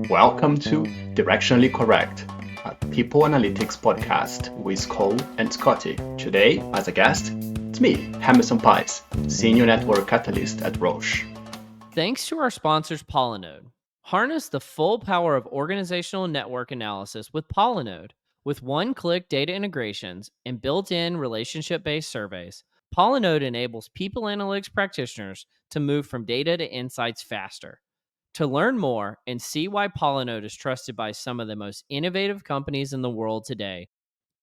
Welcome to Directionally Correct, a people analytics podcast with Cole and Scotty. Today, as a guest, it's me, Hemerson Paes, Senior Network Catalyst at Roche. Thanks to our sponsors, Polynode. Harness the full power of organizational network analysis with Polynode. With one-click data integrations and built-in relationship-based surveys, Polynode enables people analytics practitioners to move from data to insights faster. To learn more and see why Polynode is trusted by some of the most innovative companies in the world today,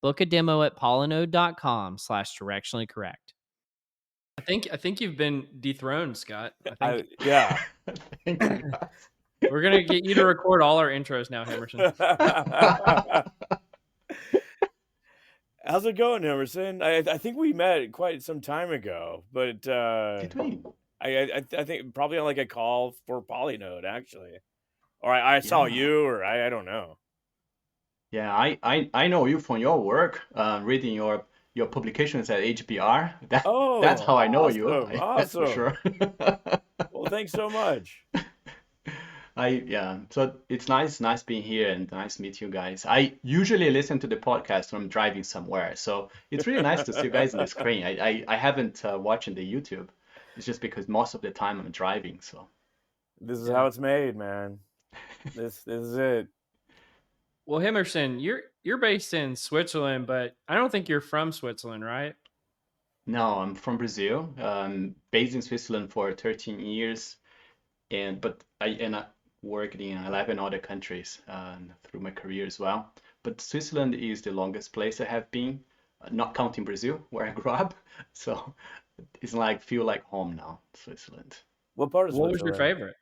book a demo at polynode.com/directionally correct. I think you've been dethroned, Scott. Yeah. Thank you, guys. We're gonna get you to record all our intros now, Hemerson. How's it going, Hemerson? I think we met quite some time ago, but Did we? I think probably on like a call for Polynode actually, or I saw Yeah. you, or I don't know. Yeah, I know you from your work, reading your publications at HBR. That's how I know you. Awesome, That's for awesome. sure. Well, thanks so much. So it's nice being here and nice to meet you guys. I usually listen to the podcast when I'm driving somewhere, so it's really nice to see you guys on the screen. I haven't watching the YouTube. It's just because most of the time I'm driving, so. This is how it's made, man. This is it. Well, Hemerson, you're based in Switzerland, but I don't think you're from Switzerland, right? No, I'm from Brazil. Based in Switzerland for 13 years, but I worked in 11 other countries through my career as well. But Switzerland is the longest place I have been, not counting Brazil, where I grew up. So it's like feel like home now, Switzerland. What part of What was your Switzerland?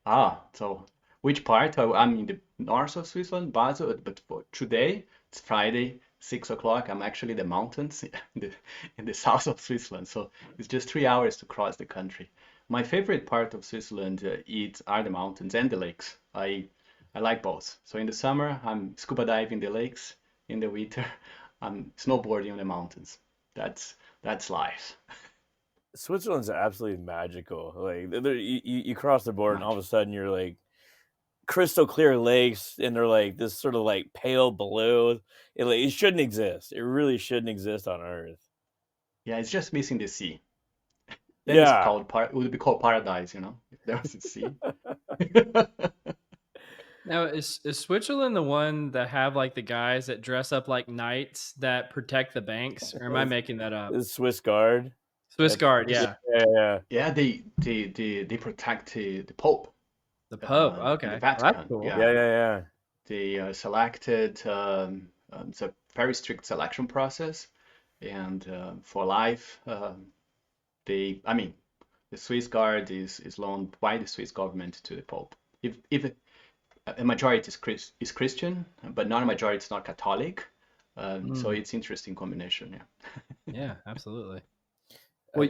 favorite? So which part? I'm in the north of Switzerland, Basel, but for today, it's Friday, 6 o'clock. I'm actually in the mountains in the south of Switzerland. So it's just 3 hours to cross the country. My favorite part of Switzerland are the mountains and the lakes. I like both. So in the summer, I'm scuba diving the lakes. In the winter, I'm snowboarding on the mountains. That's life. Switzerland's absolutely magical. Like you cross the border and all of a sudden you're like crystal clear lakes, and they're like this sort of like pale blue. It shouldn't exist. It really shouldn't exist on Earth. Yeah, it's just missing the sea. Then Yeah. it would be called paradise, if there was a sea. Now, is Switzerland the one that have like the guys that dress up like knights that protect the banks, or am I making that up? The Swiss Guard. Swiss Guard, yeah. Yeah. Yeah, they protect the Pope The Pope. in Okay, the well, Vatican. that's cool. Yeah. They selected. It's a very strict selection process, and for life, the Swiss Guard is loaned by the Swiss government to the Pope. If a majority is Christian, but not a majority is not Catholic, so it's interesting combination. Yeah. Yeah, absolutely. Well,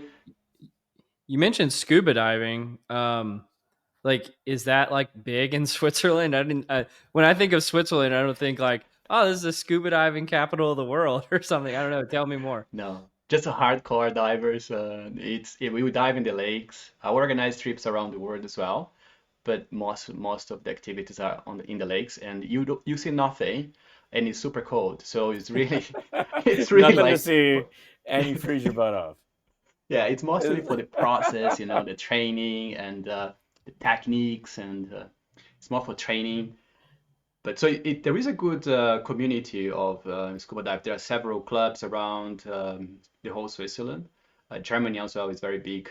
you mentioned scuba diving. Like, is that like big in Switzerland? When I think of Switzerland, I don't think like, oh, this is the scuba diving capital of the world or something. I don't know. Tell me more. No, just a hardcore divers. We would dive in the lakes. I organize trips around the world as well, but most of the activities are in the lakes, and you see nothing, and it's super cold. So it's really Nothing to like see, and you freeze your butt off. yeah, it's mostly for the process, the training and the techniques, and it's more for training. But so there is a good community of scuba dive. There are several clubs around the whole Switzerland. Germany also is very big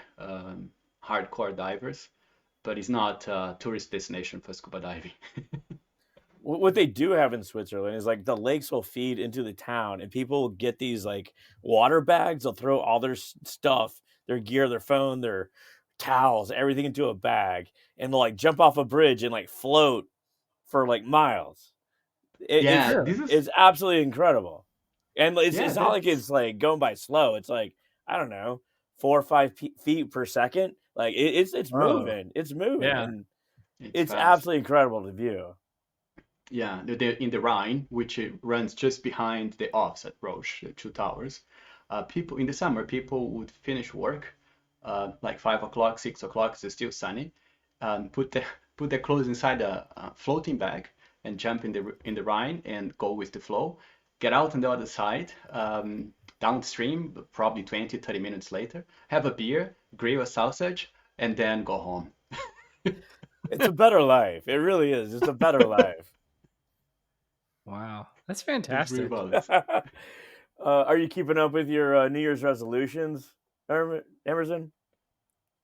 hardcore divers, but it's not a tourist destination for scuba diving. What they do have in Switzerland is like the lakes will feed into the town, and people will get these like water bags. They'll throw all their stuff, their gear, their phone, their towels, everything into a bag, and they'll like jump off a bridge and like float for like miles. Yeah, this is It's absolutely incredible, and yeah, it's not like it's like going by slow. It's like, I don't know, 4 or 5 feet per second. Like it's moving, Yeah. and it's it's fast. absolutely incredible to view. Yeah, in the Rhine, which runs just behind the office at Roche, the two towers. People in the summer, people would finish work like 5 o'clock, 6 o'clock. It's still sunny, and put put their clothes inside a floating bag and jump in the Rhine and go with the flow. Get out on the other side, downstream, probably 20, 30 minutes later, have a beer, grill a sausage, and then go home. It's a better life. It really is. It's a better life. Wow, that's It's really fantastic. well. Are you keeping up with your New Year's resolutions, Emerson?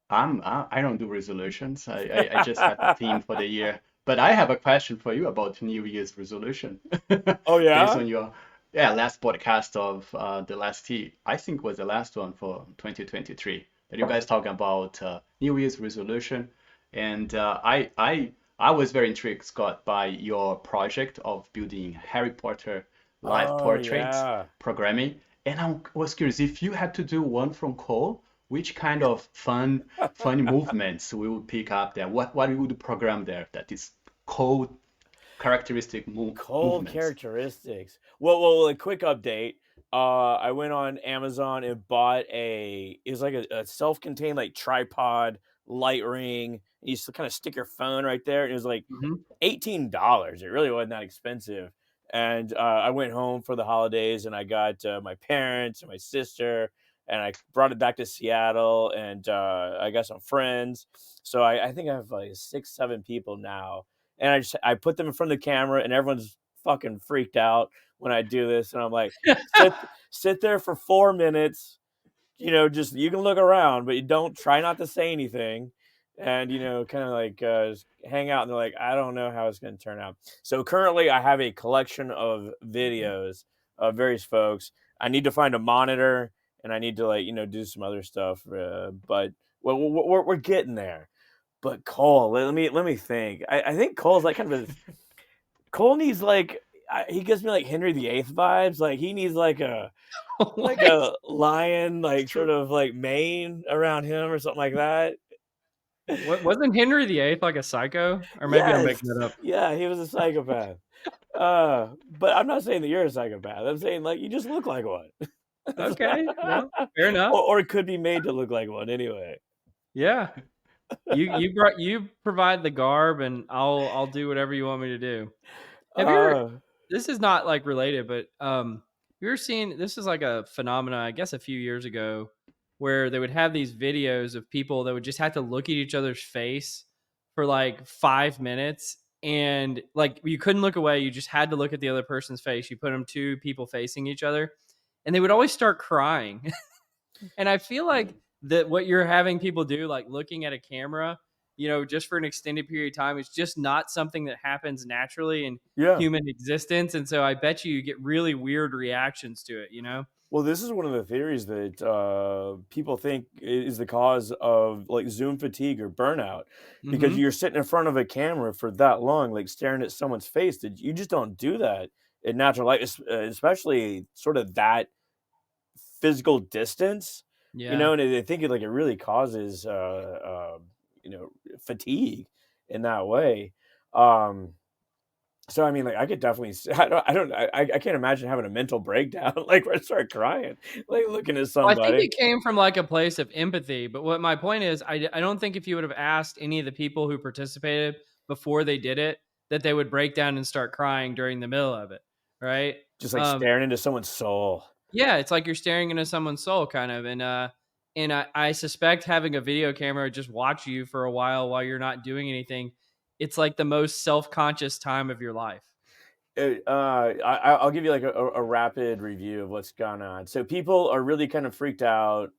I don't do resolutions. I just have a theme for the year. But I have a question for you about New Year's resolution. Oh Based yeah. on your last podcast of the last year, I think was the last one for 2023 that you guys talking about New Year's resolution. And I was very intrigued, Scott, by your project of building Harry Potter live Oh portraits yeah. programming. And I was curious if you had to do one from Cole, which kind of funny movements we would pick up there? What we would program there that is code characteristic Cold movements? characteristics. Well, a quick update. I went on Amazon and bought it was like a self-contained like tripod light ring. You just kind of stick your phone right there, and it was like Hmm. $18. It really wasn't that expensive. And I went home for the holidays, and I got my parents and my sister, and I brought it back to Seattle, and I got some friends. So I think I have like 6, 7 people now, and I put them in front of the camera, and everyone's fucking freaked out when I do this, and I'm like, sit there for 4 minutes, just you can look around, but you don't try not to say anything, and kind of like just hang out. And they're like, I don't know how it's going to turn out. So currently, I have a collection of videos of various folks. I need to find a monitor, and I need to do some other stuff. But we're getting there. But Cole, let me think. I think Cole's like kind of Cole needs like he gives me like Henry VIII vibes. Like he needs like What? a lion, It's like sort true. of like mane around him or something like that. What wasn't Henry VIII like a psycho? Or maybe I'm Yes, making it up. yeah, he was a psychopath. But I'm not saying that you're a psychopath. I'm saying like you just look like one. Okay, well, fair enough. Or it could be made to look like one anyway. Yeah, you provide the garb, and I'll do whatever you want me to do. Have you ever? Uh, This is not like related, but you were seeing this is like a phenomena, I guess, a few years ago, where they would have these videos of people that would just have to look at each other's face for like 5 minutes, and like you couldn't look away. You just had to look at the other person's face. You put them two people facing each other, and they would always start crying. And I feel like that what you're having people do, like looking at a camera, just for an extended period of time, is just not something that happens naturally in yeah. human existence. And so I bet you get really weird reactions to it. Well, this is one of the theories that people think is the cause of like Zoom fatigue or burnout, because Hmm. you're sitting in front of a camera for that long, like staring at someone's face. That you just don't do that in natural life, especially sort of that physical distance. Yeah. And I think it really causes fatigue in that way. Um, so I mean, like I could definitely. I can't imagine having a mental breakdown like where I start crying, like looking at Well, I think somebody. it came from like a place of empathy. But what my point is, I don't think if you would have asked any of the people who participated before they did it, that they would break down and start crying during the middle of it. Right. Just like Um, staring into someone's soul. Yeah, it's like you're staring into someone's soul kind of, and I suspect having a video camera just watch you for a while you're not doing anything, it's like the most self-conscious time of your life. I'll give you like a rapid review of what's gone on. So people are really kind of freaked out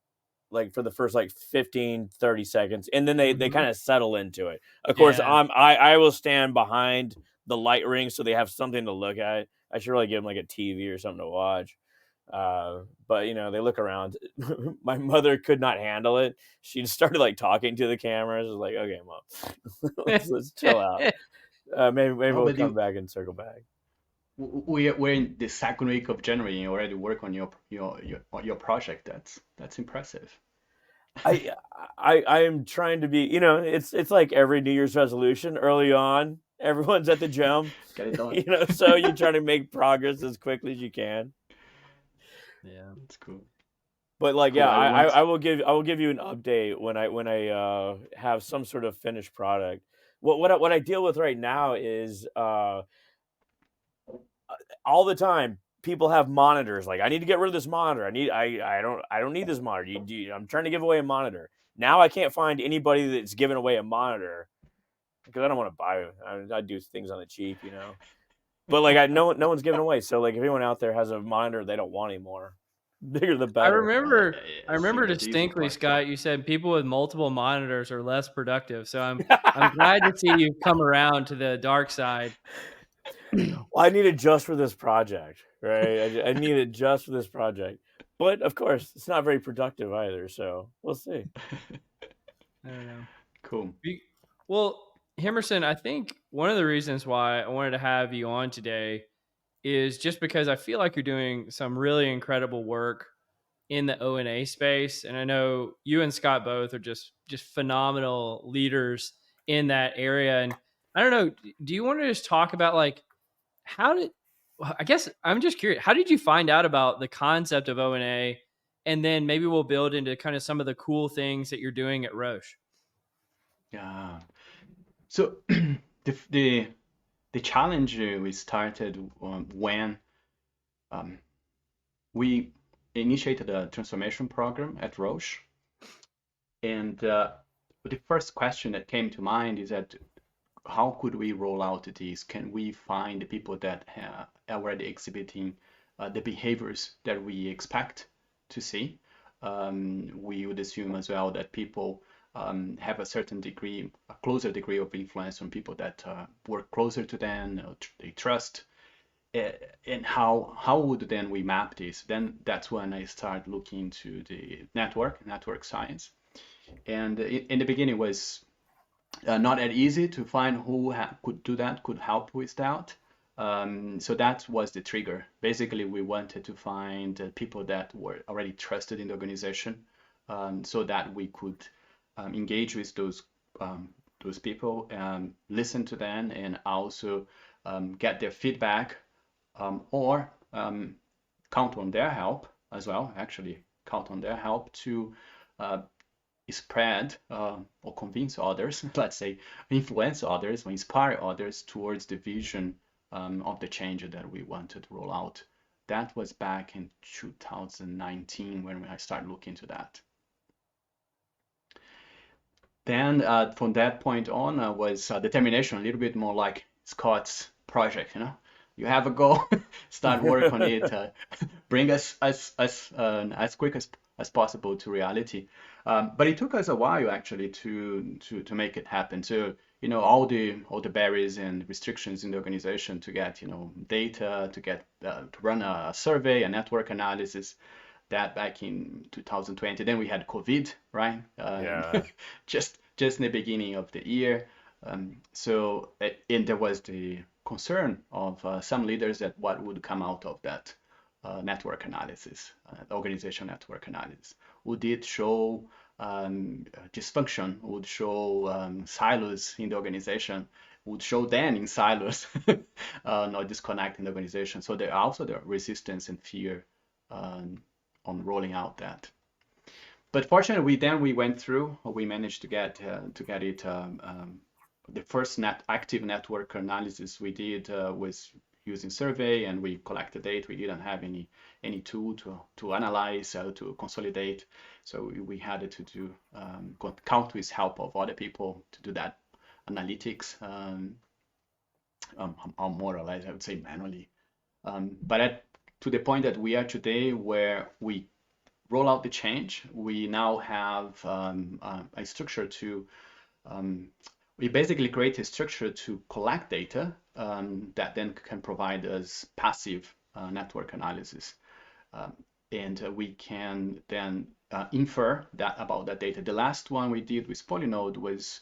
like for the first like 15-30 seconds, and then they Mhm. kind of settle into it. Of course, Yeah. I will stand behind the light ring so they have something to look at. I should really give them like a TV or something to watch. But they look around. My mother could not handle it. She just started like talking to the cameras. I was like, okay, mom, let's chill out. Maybe No, we'll but come back and circle back. we're in the second week of January and you already work on your project. That's impressive. I I am trying to be, it's like every New Year's resolution early on. Everyone's at the gym, Get it done. so you try to make progress as quickly as you can. Yeah. That's cool. But like, Cool. yeah, I I, want. I will give you an update when I have some sort of finished product. what I deal with right now is all the time people have monitors. Like, I need to get rid of this monitor. I don't need this monitor. I'm trying to give away a monitor. Now I can't find anybody that's giving away a monitor because I don't want to buy it. I do things on the cheap, you know. But like, no one's giving away. So like, if anyone out there has a monitor they don't want anymore, bigger the I better. remember I I think remember that's the easy distinctly, part. Scott, you said people with multiple monitors are less productive. So I'm glad to see you come around to the dark side. Well, I need it just for this project, right? I need it just for this project. But of course, it's not very productive either. So we'll see. I don't know. Cool. Well, Hemerson, I think one of the reasons why I wanted to have you on today is just because I feel like you're doing some really incredible work in the ONA space, and I know you and Scott both are just phenomenal leaders in that area. And I don't know, do you want to just talk about like how did I guess I'm just curious, how did you find out about the concept of ONA? And then maybe we'll build into kind of some of the cool things that you're doing at Roche. Yeah. So the the challenge we started when um, we initiated a transformation program at Roche, and the first question that came to mind is that how could we roll out these? Can we find the people that are already exhibiting the behaviors that we expect to see? We would assume as well that people have a certain degree, a closer degree of influence on people that work closer to them, they trust. And how would then we map this? Then that's when I start looking into the network science. And in the beginning was not that easy to find who could do that, could help with that. So that was the trigger. Basically, we wanted to find people that were already trusted in the organization, so that we could engage with those people, listen to them, and also get their feedback, or count on their help as well. Actually, count on their help to uh, spread or convince others, let's say, influence others or inspire others towards the vision of the change that we wanted to roll out. That was back in 2019 when I started looking into that. Then from that point on was determination, a little bit more like Scott's project, you know. You have a goal, start work on it, bring us as quick as possible to reality. But it took us a while actually to make it happen. So you know all the barriers and restrictions in the organization to get data, to get to run a survey, a network analysis. That back in 2020. Then we had COVID, right? Yeah. Just in the beginning of the year. And there was the concern of some leaders that what would come out of that network analysis, organization network analysis. Would it show dysfunction? Would show silos in the organization? Would show them in silos, not disconnecting the organization. So there also the resistance and fear on rolling out that. But fortunately, we went through. We managed to get it. The first active network analysis we did was using survey, and we collected data. We didn't have any tool to analyze, to consolidate. So we had to do count with help of other people to do that analytics, more or less, I would say manually. But to the point that we are today, where we roll out the change, we now have a structure to we basically create a structure to collect data that then can provide us passive network analysis. And we can then infer that about that data. The last one we did with Polynode was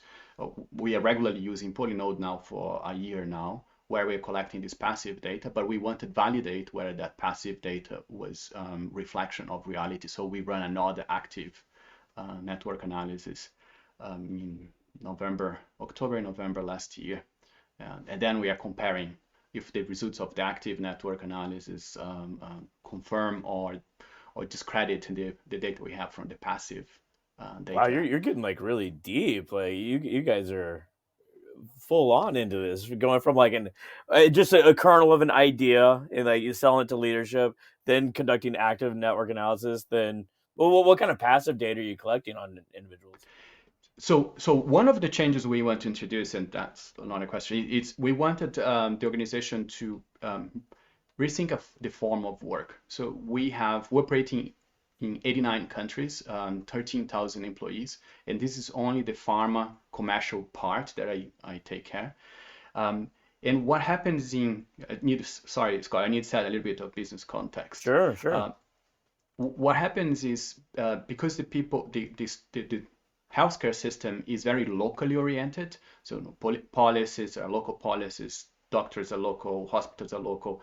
we are regularly using Polynode now for a year now, where we're collecting this passive data, but we wanted to validate whether that passive data was reflection of reality. So we run another active network analysis in October, November last year. And then we are comparing if the results of the active network analysis confirm or discredit the data we have from the passive data. Wow, you're getting like really deep. Like you guys are full on into this, going from like an just a kernel of an idea and like you selling it to leadership, then conducting active network analysis, then what kind of passive data are you collecting on individuals? So one of the changes we want to introduce, and that's another question, is we wanted the organization to rethink of the form of work. So we're operating in 89 countries, 13,000 employees, and this is only the pharma commercial part that I take care. And what happens sorry, Scott, I need to set a little bit of business context. Sure. Uh, what happens is because the healthcare system is very locally oriented, so policies are local policies, doctors are local, hospitals are local.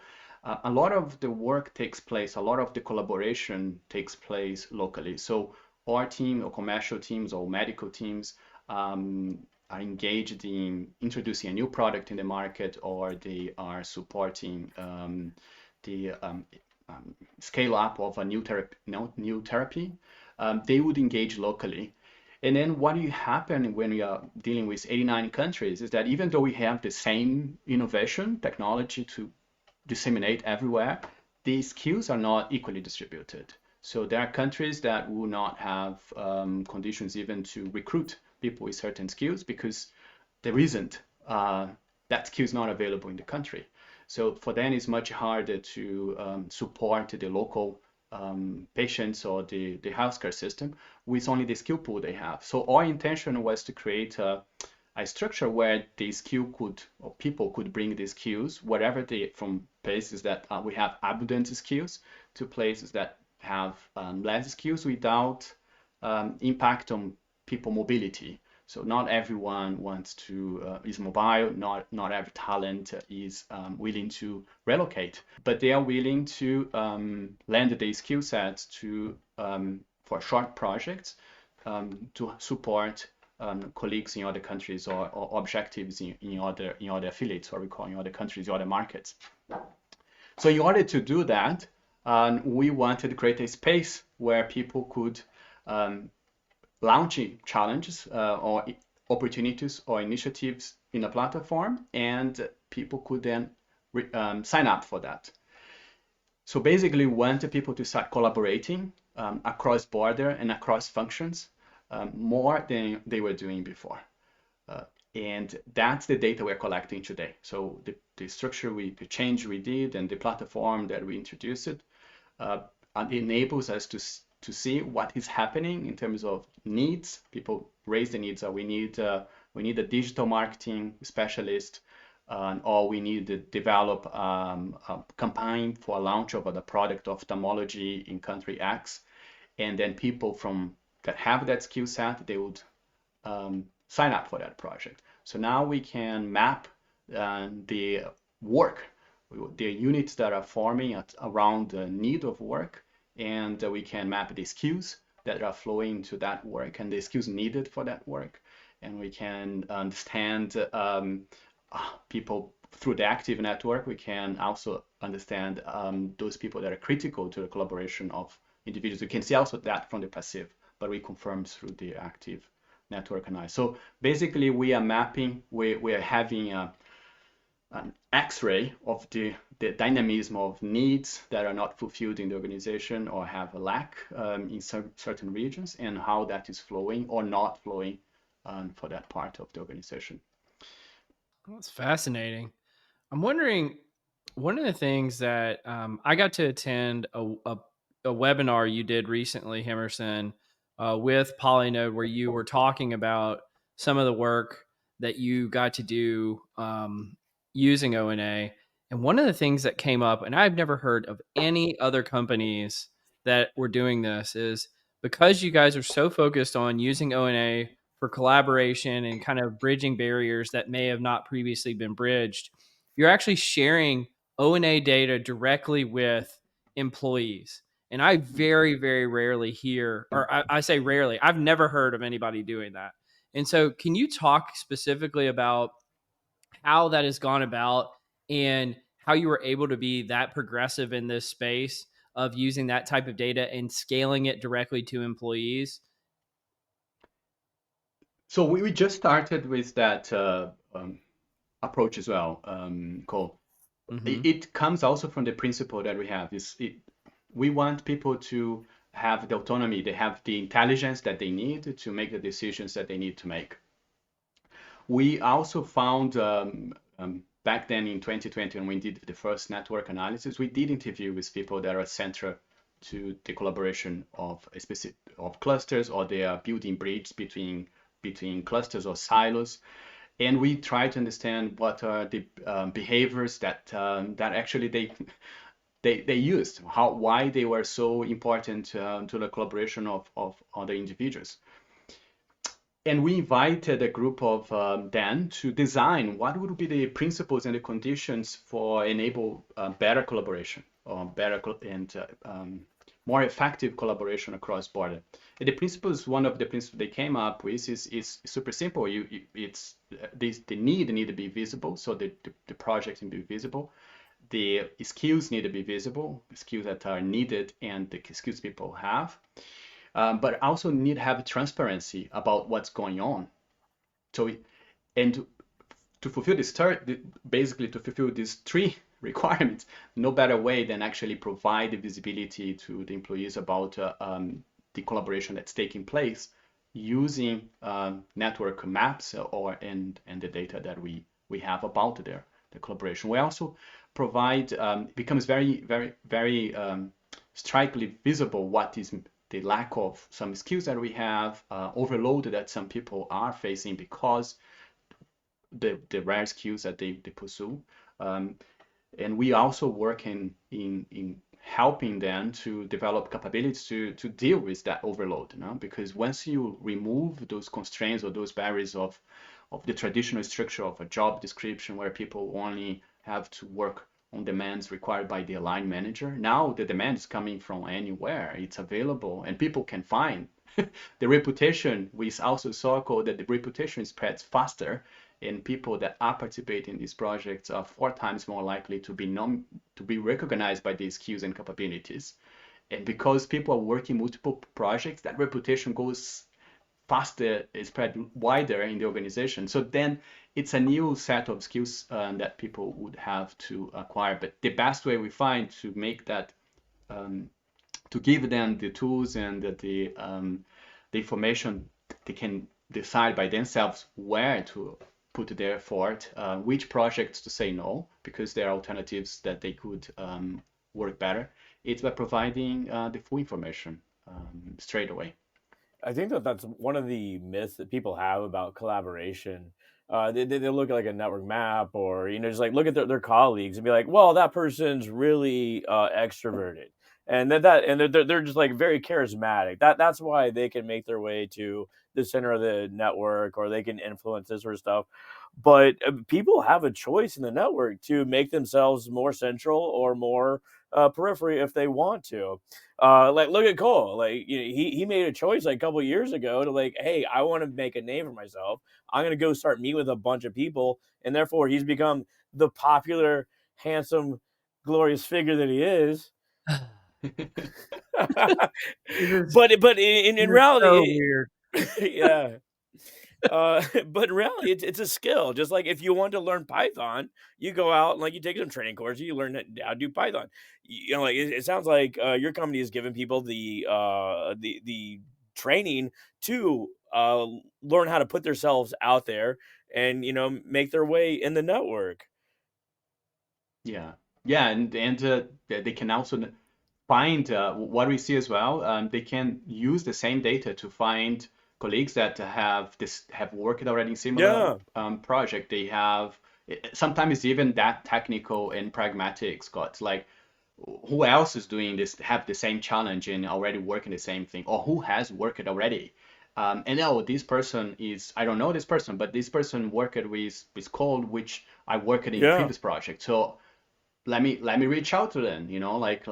A lot of the work takes place, a lot of the collaboration takes place locally. So our team or commercial teams or medical teams are engaged in introducing a new product in the market, or they are supporting the scale up of a new therapy. They would engage locally. And then what will happen when we are dealing with 89 countries is that even though we have the same innovation technology to disseminate everywhere, the skills are not equally distributed. So there are countries that will not have conditions even to recruit people with certain skills because there isn't that skill is not available in the country. So for them, it's much harder to support the local patients or the healthcare system with only the skill pool they have. So our intention was to create a structure where the skill could, or people could bring the skills, wherever they, from places that we have abundant skills to places that have less skills without impact on people mobility. So not everyone wants to is mobile. Not every talent is willing to relocate, but they are willing to lend their skill sets to for short projects to support colleagues in other countries or objectives in other affiliates, what we call in other countries, other markets. So in order to do that, we wanted to create a space where people could launching challenges or opportunities or initiatives in a platform, and people could then sign up for that. So basically, we want people to start collaborating across border and across functions more than they were doing before. And that's the data we're collecting today. So the structure, the change we did, and the platform that we introduced enables us to see what is happening in terms of needs. People raise the needs. We need a digital marketing specialist, or we need to develop a campaign for a launch of the product of ophthalmology in country X, and then people that have that skill set, they would sign up for that project. So now we can map the work, the units that are forming around the need of work, and we can map the skills that are flowing to that work and the skills needed for that work. And we can understand people through the active network. We can also understand those people that are critical to the collaboration of individuals. We can see also that from the passive, but we confirm through the active network analysis. So basically, we are mapping, we are having an X-ray of the dynamism of needs that are not fulfilled in the organization or have a lack in certain regions, and how that is flowing or not flowing for that part of the organization. That's fascinating. I'm wondering, one of the things that I got to attend a webinar you did recently, Hemerson, with Polynode, where you were talking about some of the work that you got to do using ONA. And one of the things that came up, and I've never heard of any other companies that were doing this, is because you guys are so focused on using ONA for collaboration and kind of bridging barriers that may have not previously been bridged, you're actually sharing ONA data directly with employees. And I very, very rarely hear, or I say rarely, I've never heard of anybody doing that. And so, can you talk specifically about how that has gone about and how you were able to be that progressive in this space of using that type of data and scaling it directly to employees? So we just started with that approach as well, Cole. Mm-hmm. It comes also from the principle that we have we want people to have the autonomy, they have the intelligence that they need to make the decisions that they need to make. We also found back then in 2020 when we did the first network analysis, we did interview with people that are central to the collaboration of a specific of clusters, or they are building bridges between clusters or silos, and we try to understand what are the behaviors that actually they used, why they were so important to the collaboration of other individuals. And we invited a group of them to design what would be the principles and the conditions for enable better collaboration, or and more effective collaboration across border. And the principles, one of the principles they came up with is super simple. It's the need to be visible, so the project need to be visible. The skills need to be visible, skills that are needed and the skills people have, but also need to have transparency about what's going on. So, and to fulfill this basically to fulfill these three requirements, no better way than actually provide the visibility to the employees about the collaboration that's taking place using network maps and the data that we have about the collaboration. We also provide becomes very strikingly visible what is the lack of some skills that we have, overload that some people are facing because the rare skills that they pursue. Um, and we also work in helping them to develop capabilities to deal with that overload, you know? Because once you remove those constraints or those barriers of the traditional structure of a job description where people only have to work on demands required by the line manager, now the demand is coming from anywhere. It's available and people can find. The reputation, we also saw code that the reputation spreads faster, and people that are participating in these projects are 4 times more likely to be recognized by these skills and capabilities. And because people are working multiple projects, that reputation goes faster, is spread wider in the organization. So then it's a new set of skills that people would have to acquire. But the best way we find to make that um, to give them the tools and the information, they can decide by themselves where to put their effort, which projects to say no, because there are alternatives that they could work better. It's by providing the full information straight away. I think that that's one of the myths that people have about collaboration. They look at like a network map, or just like look at their colleagues and be like, well, that person's really extroverted, and they're just like very charismatic. That's why they can make their way to the center of the network, or they can influence this sort of stuff. But people have a choice in the network to make themselves more central or more periphery if they want to. Like look at Cole. Like he made a choice like a couple years ago to like, hey, I want to make a name for myself. I'm gonna go start meeting with a bunch of people, and therefore he's become the popular, handsome, glorious figure that he is. It is, but it in is so reality, weird. yeah. But in reality, it's a skill. Just like if you want to learn Python, you go out and like you take some training courses, you learn how to do Python. Like it sounds like your company is giving people the training to learn how to put themselves out there and make their way in the network. Yeah, yeah, and they can also find what we see as well. They can use the same data to find colleagues that have worked already in similar Yeah, project. They have sometimes even that technical and pragmatic, Scott. Like who else is doing this, have the same challenge and already working the same thing, or who has worked already. And oh, this person is, I don't know this person, but this person worked with code, which I worked in yeah. previous project. So let me reach out to them, like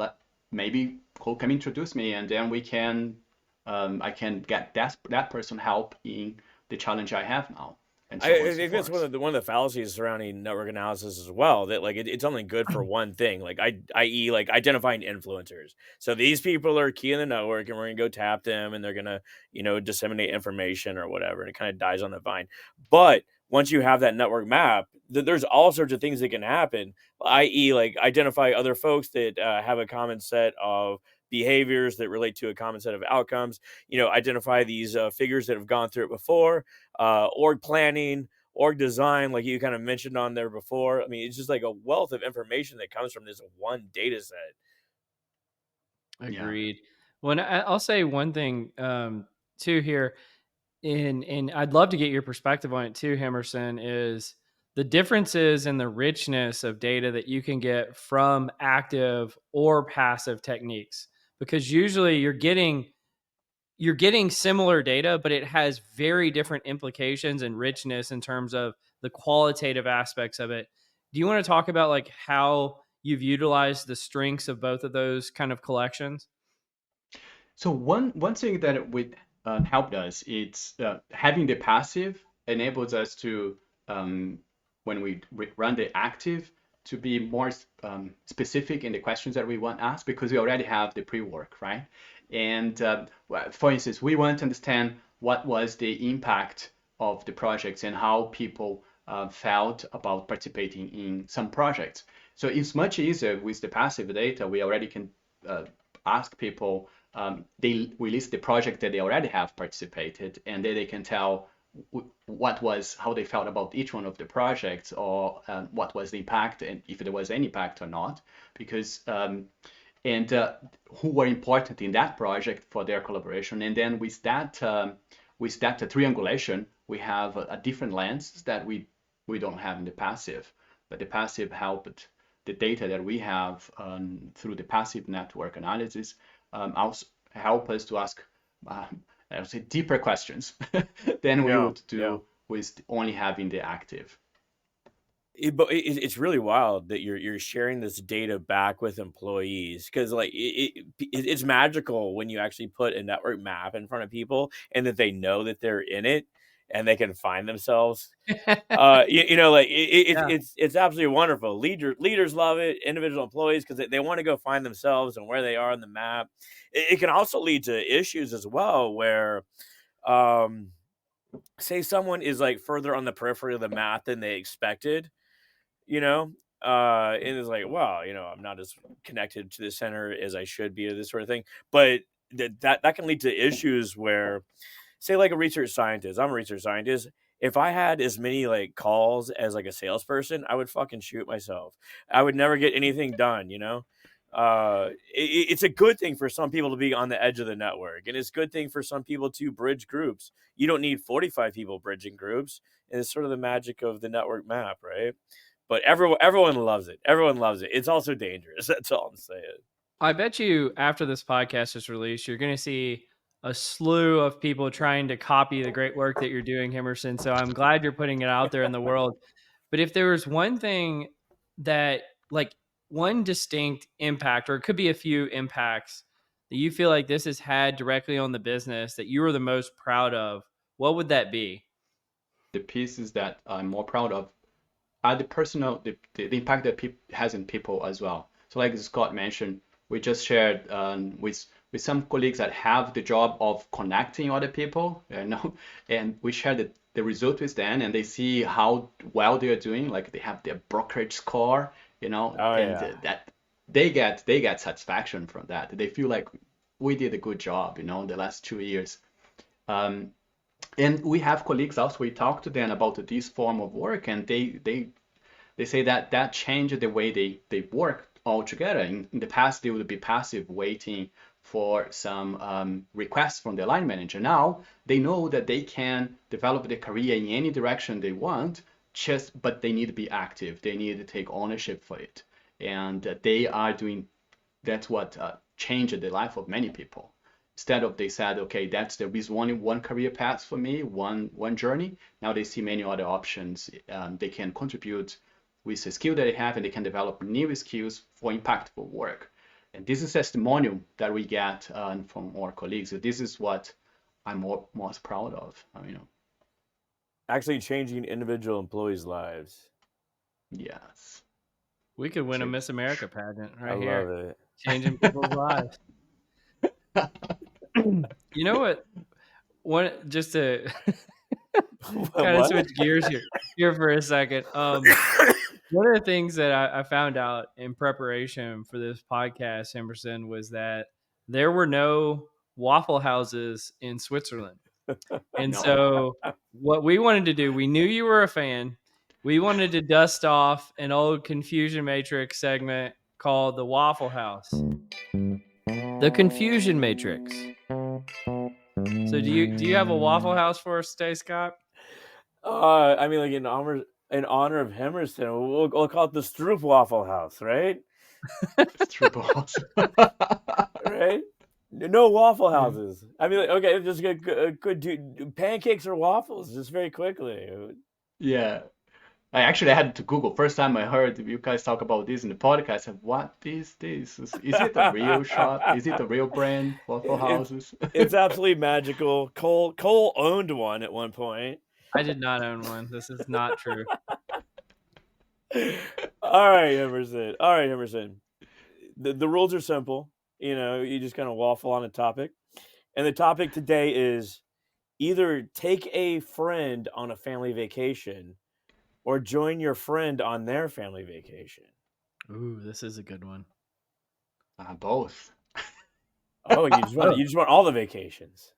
maybe Cole can introduce me, and then we can I can get that person help in the challenge I have now. and so on I and so think that's forth. one of the fallacies surrounding network analysis as well. That like it's only good for one thing, like i.e. like identifying influencers. So these people are key in the network, and we're gonna go tap them, and they're gonna disseminate information or whatever, and it kind of dies on the vine. But once you have that network map, there's all sorts of things that can happen, i.e. like identify other folks that have a common set of behaviors that relate to a common set of outcomes. Identify these figures that have gone through it before, org planning, org design, like you kind of mentioned on there before. I mean, it's just like a wealth of information that comes from this one data set. Yeah. Agreed. Well, and I'll say one thing too here, and I'd love to get your perspective on it too, Hemerson, is the differences in the richness of data that you can get from active or passive techniques. Because usually you're getting similar data, but it has very different implications and richness in terms of the qualitative aspects of it. Do you want to talk about like how you've utilized the strengths of both of those kind of collections? So one thing that would helped us it's having the passive enables us to um, when we run the active to be more specific in the questions that we want asked because we already have the pre-work, right? And for instance, we want to understand what was the impact of the projects and how people felt about participating in some projects. So it's much easier with the passive data. We already can uh, ask people they release the project that they already have participated, and then they can tell what was how they felt about each one of the projects, or what was the impact, and if there was any impact or not, because and who were important in that project for their collaboration. And then with that triangulation, we have a different lens that we don't have in the passive. But the passive helped the data that we have through the passive network analysis also help us to ask, I would say, deeper questions than we Yeah, would yeah. do with only having the active. But it's really wild that you're sharing this data back with employees, because like it's magical when you actually put a network map in front of people and that they know that they're in it and they can find themselves. Like Yeah. it's absolutely wonderful. Leaders love it. Individual employees, because they want to go find themselves and where they are on the map. It can also lead to issues as well, where um, say someone is like further on the periphery of the map than they expected, you know, and it's like, wow, I'm not as connected to the center as I should be, or this sort of thing. But that can lead to issues where, say, like a research scientist, I'm a research scientist. If I had as many like calls as like a salesperson, I would fucking shoot myself. I would never get anything done. It's a good thing for some people to be on the edge of the network, and it's a good thing for some people to bridge groups. You don't need 45 people bridging groups, and it's sort of the magic of the network map, right? But everyone loves it. Everyone loves it. It's also dangerous. That's all I'm saying. I bet you after this podcast is released, you're going to see a slew of people trying to copy the great work that you're doing, Hemerson. So I'm glad you're putting it out there in the world. But if there was one thing that, like, one distinct impact, or it could be a few impacts that you feel like this has had directly on the business that you are the most proud of, what would that be? The pieces that I'm more proud of are the personal, the impact that has in people as well. So like Scott mentioned, we just shared with some colleagues that have the job of connecting other people, and we shared the result with them, and they see how well they are doing. Like they have their brokerage score, Oh and yeah. that they get satisfaction from that. They feel like we did a good job, the last 2 years. Um, and we have colleagues also, we talk to them about this form of work, and they say that that changed the way they work altogether. In the past, they would be passive, waiting for some requests from the line manager. Now they know that they can develop their career in any direction they want, but they need to be active. They need to take ownership for it, and they are doing. That's what changed the life of many people. Instead of they said, okay, there is only one career path for me, one journey. Now they see many other options. They can contribute with the skill that they have, and they can develop new skills for impactful work. And this is testimonial that we get from our colleagues. So this is what I'm most proud of. actually changing individual employees' lives. Yes. We could win a So- Miss America pageant I right love here, it. changing people's lives. You know what? One just to kind of What? switch gears here for a second. One of the things that I found out in preparation for this podcast, Hemerson, was that there were no Waffle Houses in Switzerland. And No. so what we wanted to do, we knew you were a fan. We wanted to dust off an old Confusion Matrix segment called the Waffle House. The Confusion Matrix. So do you have a Waffle House for us today, Scott? I mean, like in honor of Hemerson, we'll call it the Stroop Waffle House, right? It's triple house. Right? No Waffle Houses. I mean, like, okay, just good do pancakes or waffles, just very quickly. Yeah. I actually had to Google. First time I heard you guys talk about this in the podcast, I said, what is this? Is it a real shop? Is it a real brand, Waffle It, Houses? it's absolutely magical. Cole owned one at one point. I did not own one. This is not true. All right, Emerson. All right, Emerson. The rules are simple. You know, you just kind of waffle on a topic. And the topic today is either take a friend on a family vacation or join your friend on their family vacation. Ooh, this is a good one. Both. Oh, you just want all the vacations.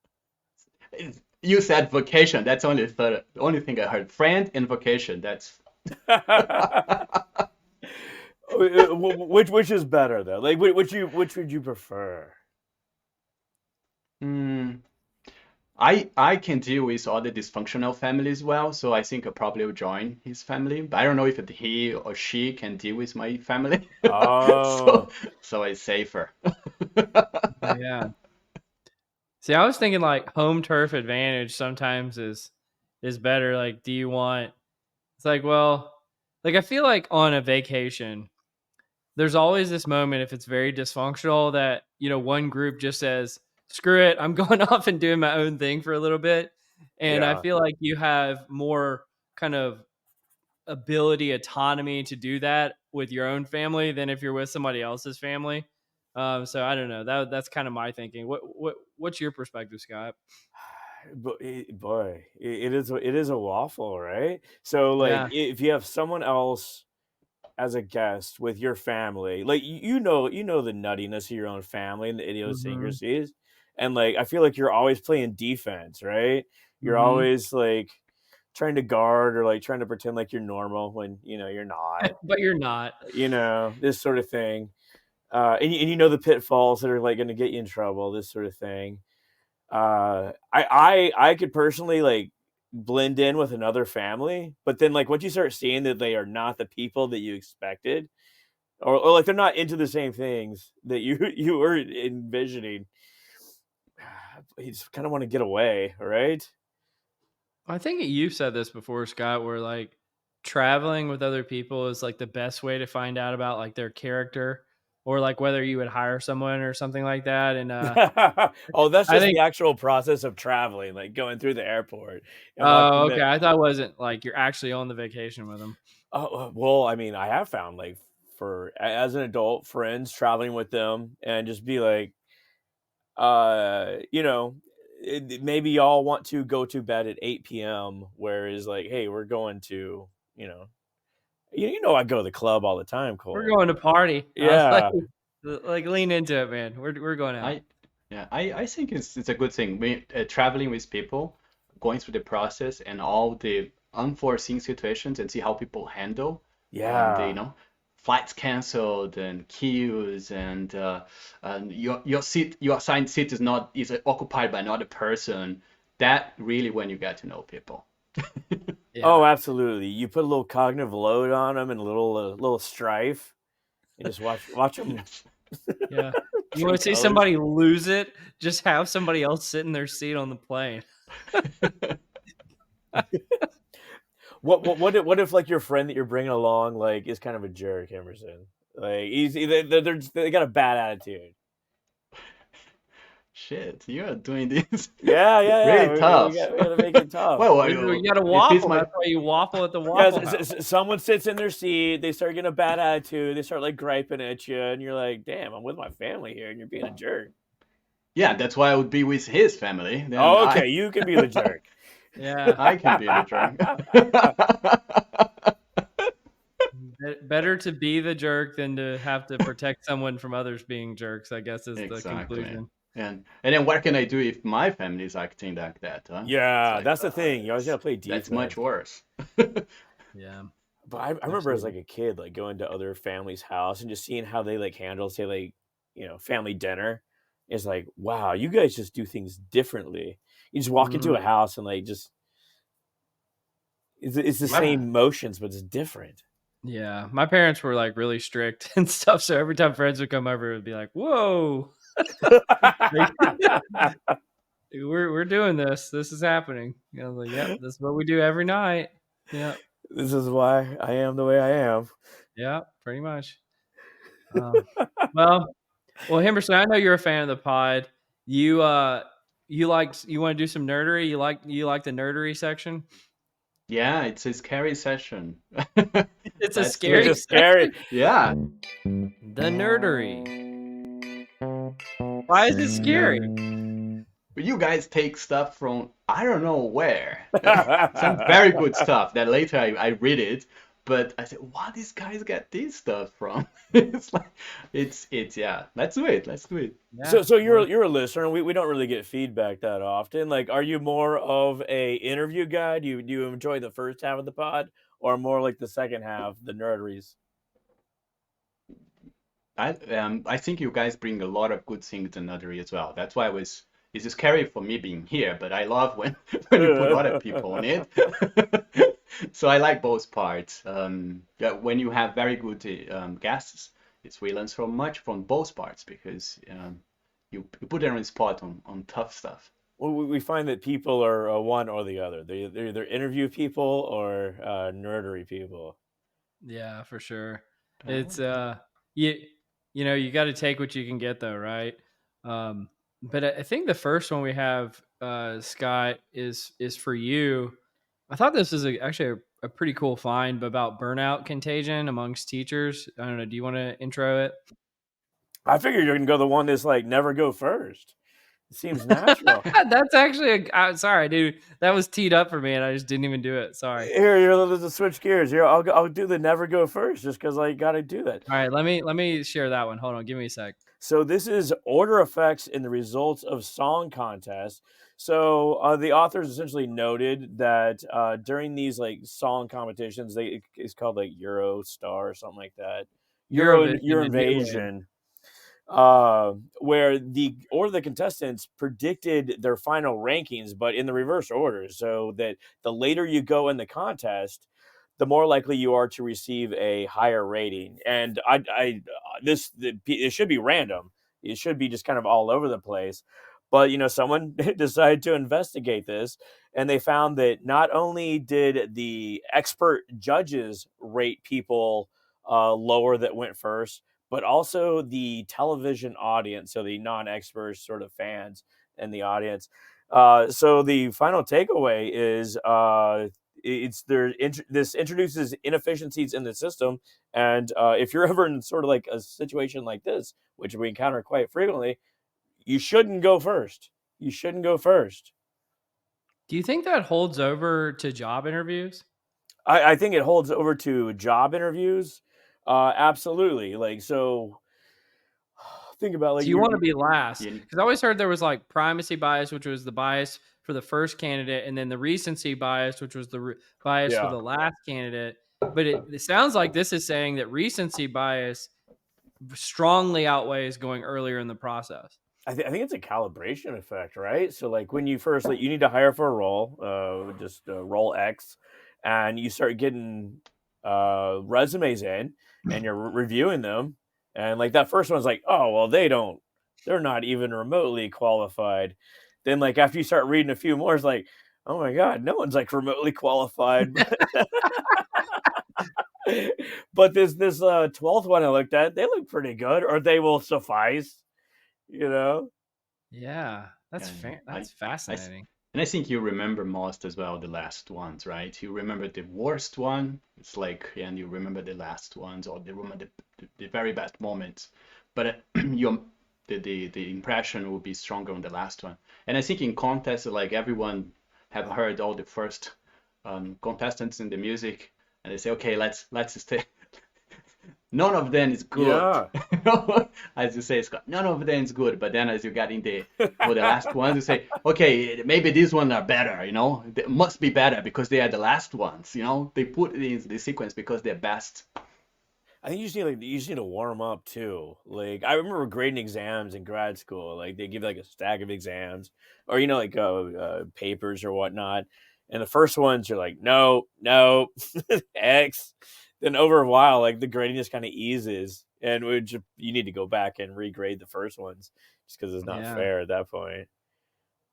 You said vacation. That's only the only thing I heard. Friend and vacation. That's Which is better though? Like which would you prefer? I can deal with other dysfunctional families well, so I think I probably will join his family. But I don't know if he or she can deal with my family. Oh, So it's safer. Yeah. See, I was thinking like home turf advantage sometimes is better. Like, do you want? It's like, well, like I feel like on a vacation, there's always this moment if it's very dysfunctional that one group just says, "Screw it, I'm going off and doing my own thing for a little bit," and I yeah. feel like you have more kind of autonomy to do that with your own family than if you're with somebody else's family. So I don't know. That's kind of my thinking. What's your perspective, Scott? Boy, it is a waffle, right? So like Yeah. if you have someone else as a guest with your family, like you know the nuttiness of your own family and the Mm-hmm. idiosyncrasies, and like I feel like you're always playing defense, right? You're Mm-hmm. always like trying to guard or like trying to pretend like you're normal when you're not. But you're not. This sort of thing, and you know the pitfalls that are like going to get you in trouble, this sort of thing. I could personally like blend in with another family, but then like once you start seeing that they are not the people that you expected, or like they're not into the same things that you you were envisioning, you just kind of want to get away, right? I think you've said this before, Scott, where like traveling with other people is like the best way to find out about like their character or like whether you would hire someone or something like that. And Oh, that's I just think, the actual process of traveling, like going through the airport and oh, watching okay. the. I thought it wasn't like you're actually on the vacation with them. Oh, well, I mean, I have found like as an adult friends traveling with them and just be like, you know, maybe y'all want to go to bed at 8 p.m. Whereas like, hey, we're going to, I go to the club all the time, We're Cole. going to party. Yeah. Like lean into it, man. We're going out. I yeah, I think it's a good thing. Traveling with people, going through the process and all the unforeseen situations and see how people handle when they, Yeah. flights canceled and queues and your assigned seat is occupied by another person. That really when you get to know people. Yeah. Oh, absolutely. You put a little cognitive load on them and a little strife, and just watch them. Yes. Yeah. You True want to see colors. somebody lose it? Just have somebody else sit in their seat on the plane. What if like your friend that you're bringing along like is kind of a jerk, Emerson? Like they got a bad attitude. Shit, you're doing this Yeah. really We tough. got to make it tough. Well, You got to if it's waffle. my That's why you waffle at the Yeah, Waffle House. someone sits in their seat, they start getting a bad attitude, they start like griping at you, and you're like, "Damn, I'm with my family here, and you're being a jerk." yeah, that's why I would be with his family. Then Oh, okay, you can be the jerk. Yeah. I can be the drunk. Better to be the jerk than to have to protect someone from others being jerks, I guess is the Exactly. conclusion. And then what can I do if my family is acting like that, huh? It's Yeah, like, that's the thing. You always gotta play that's much defense. worse. Yeah. But I remember as like a kid, like going to other families' house and just seeing how they like handle, say, like, family dinner. It's like, wow, you guys just do things differently. You just walk into a Mhm. house and like just it's the Yeah. same motions, but it's different. Yeah. My parents were like really strict and stuff. So every time friends would come over, it would be like, whoa, we're doing this. This is happening. I was like, yep, this is what we do every night. Yep. This is why I am the way I am. Yeah, pretty much. Well, Hemerson, I know you're a fan of the pod. You you want to do some nerdery? You like the nerdery section? Yeah, it's a scary session. It's a Let's do You're scary it. just scary. Yeah. The nerdery. Why is it scary? You guys take stuff from I don't know where. Some very good stuff that later I read it, but I said, what these guys get this stuff from? It's like it's yeah. Let's do it. Let's do it. Yeah. So you're a listener. We don't really get feedback that often. Like, are you more of a interview guy? Do you enjoy the first half of the pod, or more like the second half, the nerderies? I think you guys bring a lot of good things to Nuttery as well. That's why it's scary for me being here, but I love when when you put other people on it. So I like both parts. Yeah, when you have very good guests, it's we learn so much from both parts because you put them on the spot on tough stuff. Well, we find that people are one or the other. They're either interview people or nerdery people. Yeah, for sure. Oh, It's you you got to take what you can get though, right? But I think the first one we have, Scott, is for you. I thought this is actually a pretty cool find about burnout contagion amongst teachers. I don't know. Do you want to intro it? I figured you're gonna go the one that's like never go first. It seems natural. That's actually sorry, dude. That was teed up for me, and I just didn't even do it. Sorry. Here, let's switch gears. Here, I'll do the never go first, just because I got to do that. All right, let me share that one. Hold on, give me a sec. So this is order effects in the results of song contests. So the authors essentially noted that during these like song competitions, it's called like Eurostar or something like that. Eurovision, Eurovision, where the contestants predicted their final rankings, but in the reverse order, so that the later you go in the contest, the more likely you are to receive a higher rating. And it should be random. It should be just kind of all over the place. But someone decided to investigate this, and they found that not only did the expert judges rate people lower that went first, but also the television audience, so the non-experts, sort of fans in the audience. So the final takeaway is this introduces inefficiencies in the system, and if you're ever in sort of like a situation like this, which we encounter quite frequently, you shouldn't go first. You shouldn't go first. Do you think that holds over to job interviews? I think it holds over to job interviews. Absolutely. Like, so think about like So you want to be last? you, Because I always heard there was like primacy bias, which was the bias for the first candidate, and then the recency bias, which was the bias for yeah. the last candidate. But it sounds like this is saying that recency bias strongly outweighs going earlier in the process. I think it's a calibration effect, right? So like when you first you need to hire for a role, just role X, and you start getting resumes in, and you're reviewing them, and like that first one's like, oh well, they're not even remotely qualified. Then like after you start reading a few more, it's like, oh my god, no one's like remotely qualified. But this 12th one I looked at, they look pretty good, or they will suffice, you know. Yeah, And that's I s- fascinating. and I think you remember most as well the last ones, right? You remember the worst one, it's like, and you remember the last ones, or the remember the very best moments. But your the impression will be stronger on the last one. And I think in contests, like everyone have heard all the first contestants in the music, and they say, okay, let's stay. None of them is good. Yeah. As you say, Scott, none of them is good. But then as you get in the for the last ones, you say, okay, maybe these ones are better, They must be better because they are the last ones, They put it in the sequence because they're best. I think you just need to warm up too. Like I remember grading exams in grad school. Like they give like a stack of exams, or like papers or whatnot. And the first ones you're like, no, no, X. Then over a while, like the grading just kind of eases, and you need to go back and regrade the first ones just because it's not Yeah. fair at that point.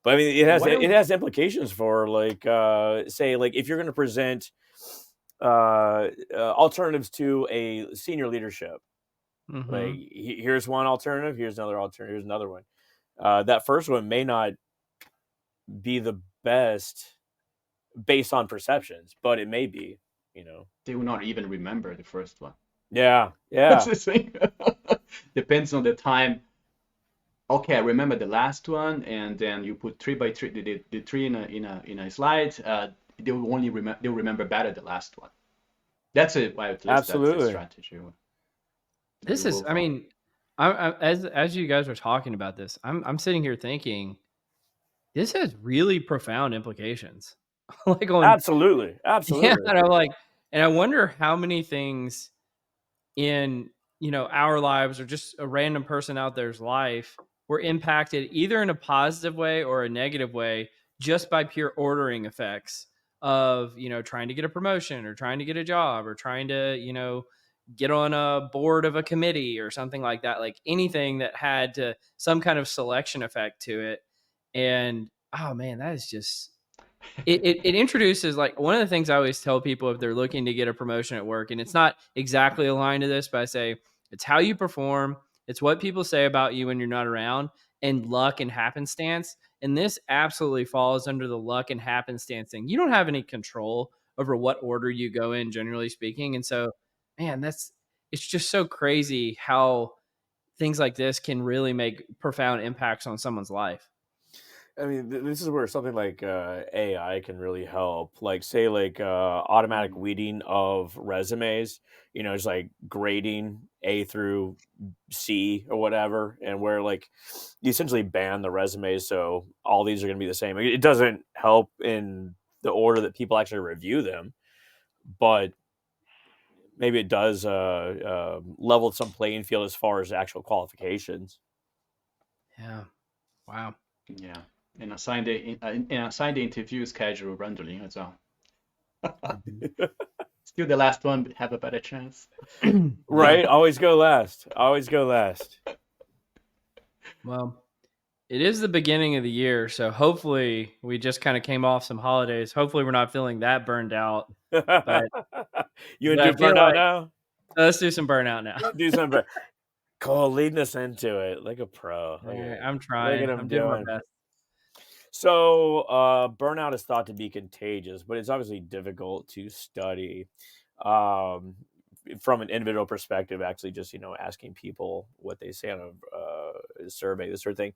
But I mean, it And has what it else? has implications for like say like if you're going to present alternatives to a senior leadership. Like Mm-hmm. here's one alternative, here's another alternative, here's another one. That first one may not be the best based on perceptions, but it may be. You know. They will not even remember the first one. Yeah, That's yeah, the thing. Depends on the time. Okay, I remember the last one, and then you put three by three, the three in a slide. They'll remember better the last one. That's it. Well, at least that's the absolutely. strategy that This you is, will I follow. mean, as you guys are talking about this, I'm sitting here thinking this has really profound implications. Like on Absolutely. yeah, Absolutely. and I wonder how many things in our lives or just a random person out there's life were impacted either in a positive way or a negative way just by pure ordering effects of trying to get a promotion or trying to get a job or trying to get on a board of a committee or something like that, like anything that had some kind of selection effect to it. And oh man, that is just it introduces, like, one of the things I always tell people if they're looking to get a promotion at work, and it's not exactly aligned to this, but I say it's how you perform, it's what people say about you when you're not around, and luck and happenstance. And this absolutely falls under the luck and happenstance thing. You don't have any control over what order you go in, generally speaking. And so, man, it's just so crazy how things like this can really make profound impacts on someone's life. I mean, this is where something like AI can really help. Like, say, like automatic Mm. weeding of resumes. It's like grading A through C or whatever, and where like you essentially ban the resumes, so all these are going to be the same. It doesn't help in the order that people actually review them, but maybe it does level some playing field as far as actual qualifications. Yeah. Wow. Yeah, and assign the interview schedule randomly as well. Still the last one have a better chance. Yeah. Right? Always go last. Always go last. Well, it is the beginning of the year, so hopefully we just kind of came off some holidays. Hopefully we're not feeling that burned out. But You want but to I do feel burnout like now? let's do some burnout now. Do something. Cole leading us into it like a pro. All Look at right, it. I'm Look at trying. him I'm doing my doing. best. So, burnout is thought to be contagious, but it's obviously difficult to study um, from an individual perspective. Actually, just asking people what they say on a survey, this sort of thing.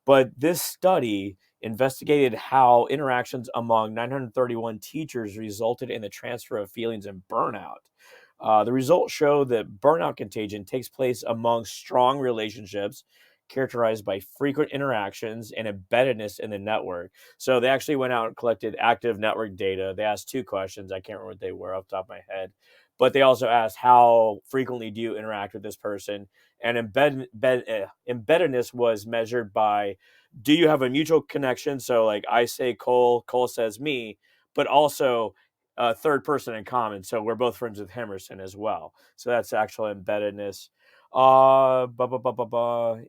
But this study investigated how interactions among 931 teachers resulted in the transfer of feelings and burnout. The results show that burnout contagion takes place among strong relationships characterized by frequent interactions and embeddedness in the network. So they actually went out and collected active network data. They asked two questions. I can't remember what they were off the top of my head. But they also asked, how frequently do you interact with this person? And embeddedness was measured by, do you have a mutual connection? So, like, I say Cole, Cole says me, but also a third person in common. So we're both friends with Hemerson as well. So that's actual embeddedness.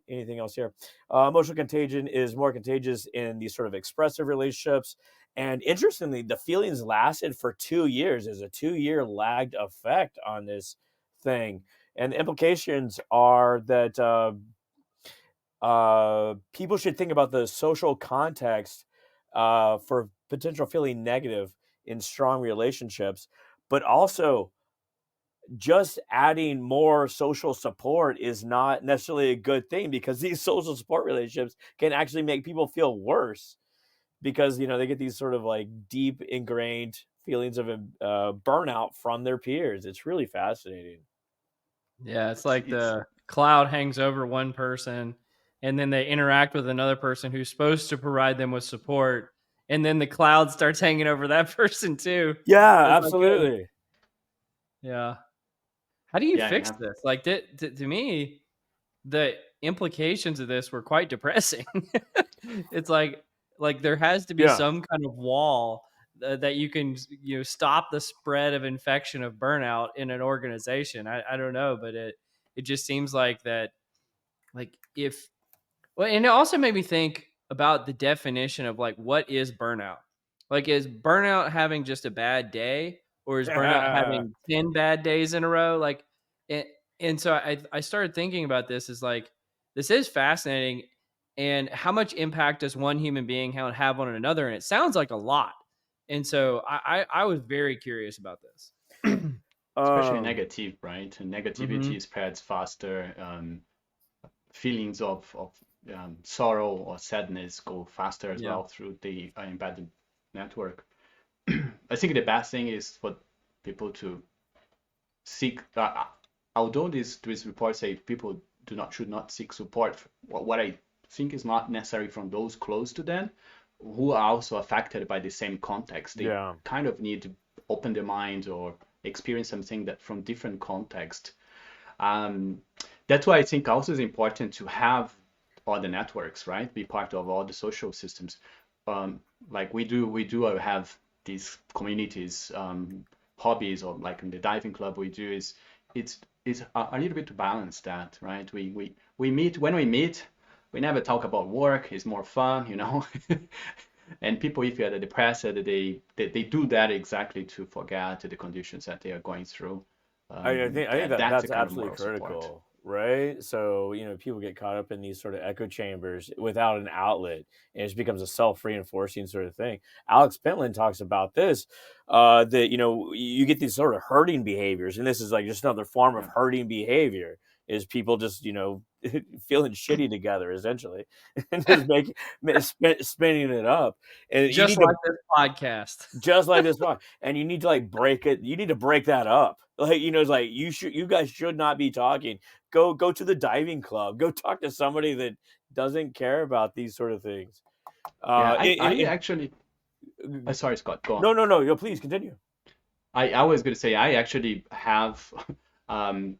Anything else here? Emotional contagion is more contagious in these sort of expressive relationships. And interestingly, the feelings lasted for 2 years. There's a 2-year lagged effect on this thing. And the implications are that people should think about the social context for potential feeling negative in strong relationships, but also just adding more social support is not necessarily a good thing, because these social support relationships can actually make people feel worse, because they get these sort of like deep ingrained feelings of burnout from their peers. It's really fascinating. Yeah, it's It's like it's the cloud hangs over one person and then they interact with another person who's supposed to provide them with support. And then the cloud starts hanging over that person too. Yeah, It's like, hey, absolutely. yeah. How do you yeah, you fix have this? Like, to me, the implications of this were quite depressing. It's like there has to be Yeah. some kind of wall that you can stop the spread of infection of burnout in an organization. I don't know, but it just seems like that, like if well, and it also made me think about the definition of like what is burnout. Like, is burnout having just a bad day, or is burnout having 10 bad days in a row? Like, and, and so I started thinking about this as like, this is fascinating. And how much impact does one human being have on another? And it sounds like a lot. And so I was very curious about this. especially um negative, right? And Hmm. negativity spreads faster. Feelings of sorrow or sadness go faster as Yeah. well through the embedded network. I think the best thing is for people to seek. Although these reports say people do not should not seek support, what I think is not necessary from those close to them, who are also affected by the same context. They yeah. kind of need to open their mind or experience something that from different context. Um, that's why I think also is important to have all the networks, right? Be part of all the social systems. Like we do have these communities, hobbies, or like in the diving club we do is it's a little bit to balance that, right? We meet when we meet, we never talk about work. It's more fun, you know. And people, if you're depressed, they do that exactly to forget the conditions that they are going through. I think That that's a that's kind of absolutely moral support. critical, right? So, people get caught up in these sort of echo chambers without an outlet, and it just becomes a self-reinforcing sort of thing. Alex Pentland talks about this, that you get these sort of herding behaviors, and this is like just another form of Yeah. herding behavior. Is people just feeling shitty together essentially, and just spinning it up, and you Just need to, like this podcast. just like this one, and you need to like break it. You need to break that up. Like, it's like you guys should not be talking. Go to the diving club. Go talk to somebody that doesn't care about these sort of things. Yeah, I It actually, sorry, Scott, go on. No, no, no. Yo, please continue. I was going to say I actually have, um,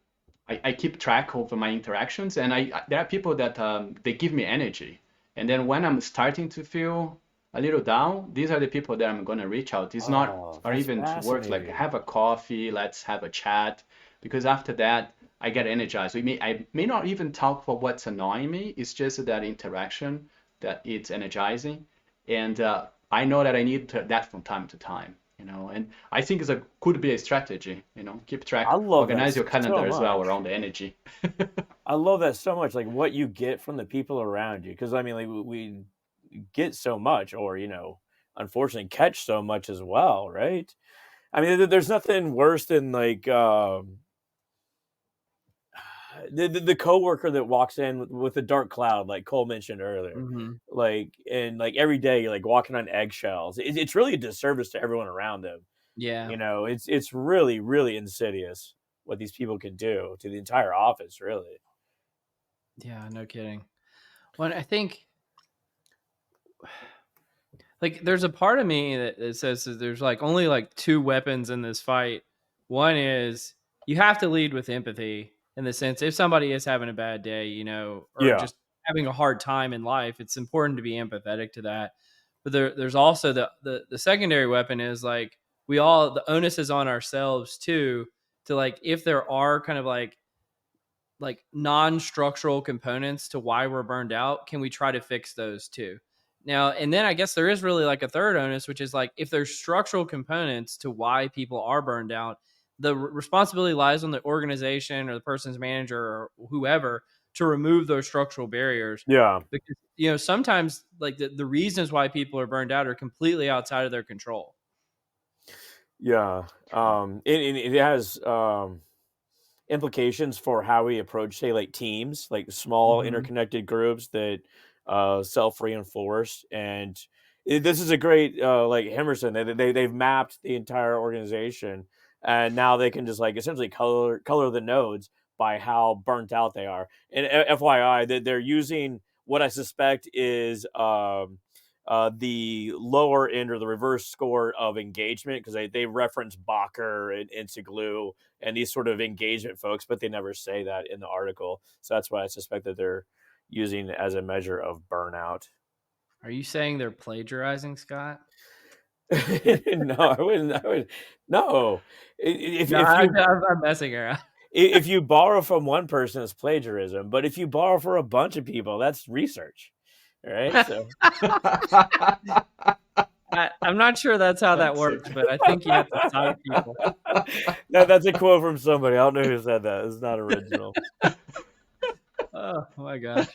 I keep track of my interactions, and there are people that they give me energy, and then when I'm starting to feel a little down, these are the people that I'm going to reach out. It's not, Oh, or that's even to work like fascinating. have a coffee, let's have a chat, because after that I get energized. I may not even talk for what's annoying me. It's just that interaction that it's energizing, and I know that I need that from time to time, you know. And I think could be a strategy, you know. Keep I track, love that organize your so calendar as well much. around the energy. I love that so much. Like what you get from the people around you, because I mean, like we get so much, or unfortunately, catch so much as well, right? I mean, there's nothing worse than like the coworker that walks in with a dark cloud, like Cole mentioned earlier, Hmm. like, and like every day you're like walking on eggshells. It's really a disservice to everyone around them. Yeah. It's really really insidious what these people can do to the entire office, really. Yeah, no kidding. Well, I think like there's a part of me that says that there's like only like two weapons in this fight. One is you have to lead with empathy in the sense if somebody is having a bad day, or Yeah. just having a hard time in life, it's important to be empathetic to that. But there's also the secondary weapon is like the onus is on ourselves too, to like if there are kind of like non-structural components to why we're burned out, can we try to fix those too? Now, and then I guess there is really like a third onus, which is like if there's structural components to why people are burned out, the responsibility lies on the organization or the person's manager or whoever to remove those structural barriers. Yeah. Because, sometimes like the reasons why people are burned out are completely outside of their control. Yeah. It has implications for how we approach, say, like teams, like small Mm-hmm. interconnected groups that self-reinforce. And this is a great like Hemerson. They've mapped the entire organization, and now they can just like essentially color the nodes by how burnt out they are. And FYI, that they're using what I suspect is the lower end or the reverse score of engagement, because they reference Bacher and Siglu and these sort of engagement folks, but they never say that in the article. So that's why I suspect that they're using as a measure of burnout. Are you saying they're plagiarizing, Scott? No, I wouldn't. No. If, No, if you I'm messing around. if you borrow from one person, it's plagiarism. But if you borrow for a bunch of people, that's research. All right. So I'm not sure that's how that That's it. works, but I think you have to cite people. that's a quote from somebody. I don't know who said that. It's not original. Oh my gosh.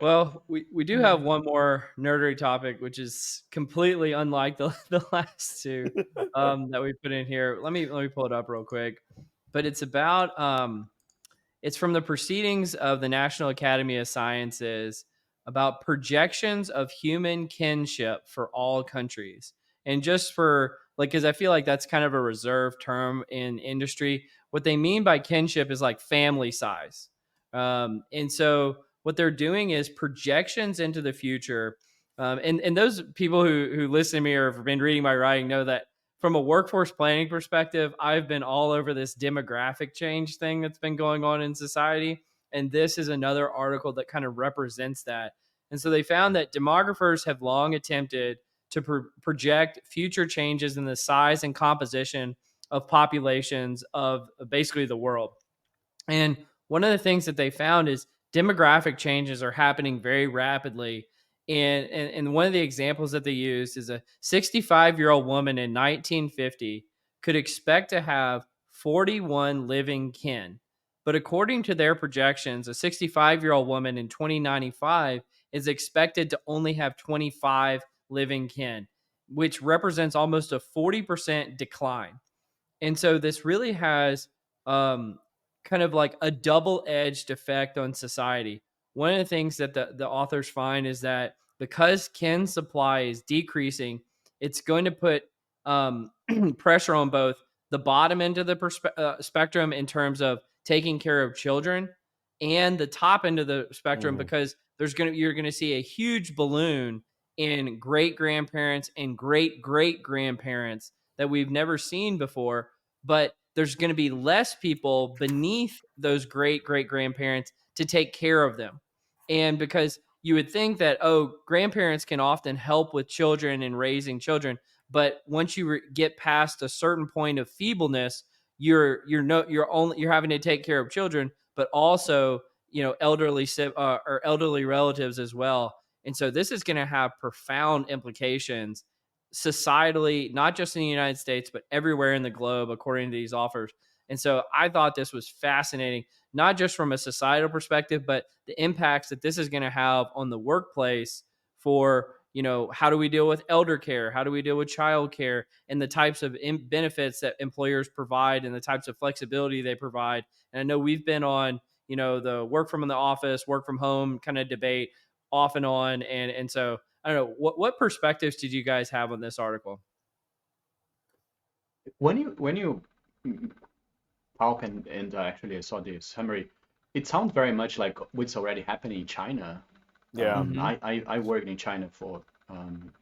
Well, we do have one more nerdery topic, which is completely unlike the last two that we put in here. Let me pull it up real quick. But it's about it's from the proceedings of the National Academy of Sciences about projections of human kinship for all countries. And just for like, because I feel like that's kind of a reserved term in industry. What they mean by kinship is like family size. And so what they're doing is projections into the future. And those people who listen to me or have been reading my writing know that from a workforce planning perspective, I've been all over this demographic change thing that's been going on in society. And this is another article that kind of represents that. And so they found that demographers have long attempted to project future changes in the size and composition of populations of basically the world. And one of the things that they found is demographic changes are happening very rapidly. And one of the examples that they used is a 65-year-old woman in 1950 could expect to have 41 living kin. But according to their projections, a 65-year-old woman in 2095 is expected to only have 25 living kin, which represents almost a 40% decline. And so this really has um, kind of like a double-edged effect on society. One of the things that the authors find is that because kin supply is decreasing, it's going to put pressure on both the bottom end of the spectrum in terms of taking care of children, and the top end of the spectrum, because you're gonna see a huge balloon in great grandparents and great great grandparents that we've never seen before. But there's going to be less people beneath those great great grandparents to take care of them. And because you would think that, oh, grandparents can often help with children and raising children, but once you get past a certain point of feebleness, you're having to take care of children, but also elderly or elderly relatives as well. And so this is going to have profound implications societally, not just in the United States, but everywhere in the globe, according to these offers. And so I thought this was fascinating, not just from a societal perspective, but the impacts that this is going to have on the workplace for, how do we deal with elder care? How do we deal with child care, and the types of benefits that employers provide and the types of flexibility they provide. And I know we've been on, the work from the office, work from home kind of debate off and on. And so I don't know, what perspectives did you guys have on this article? When you talk and actually I saw the summary, it sounds very much like what's already happening in China. Yeah. I worked in China for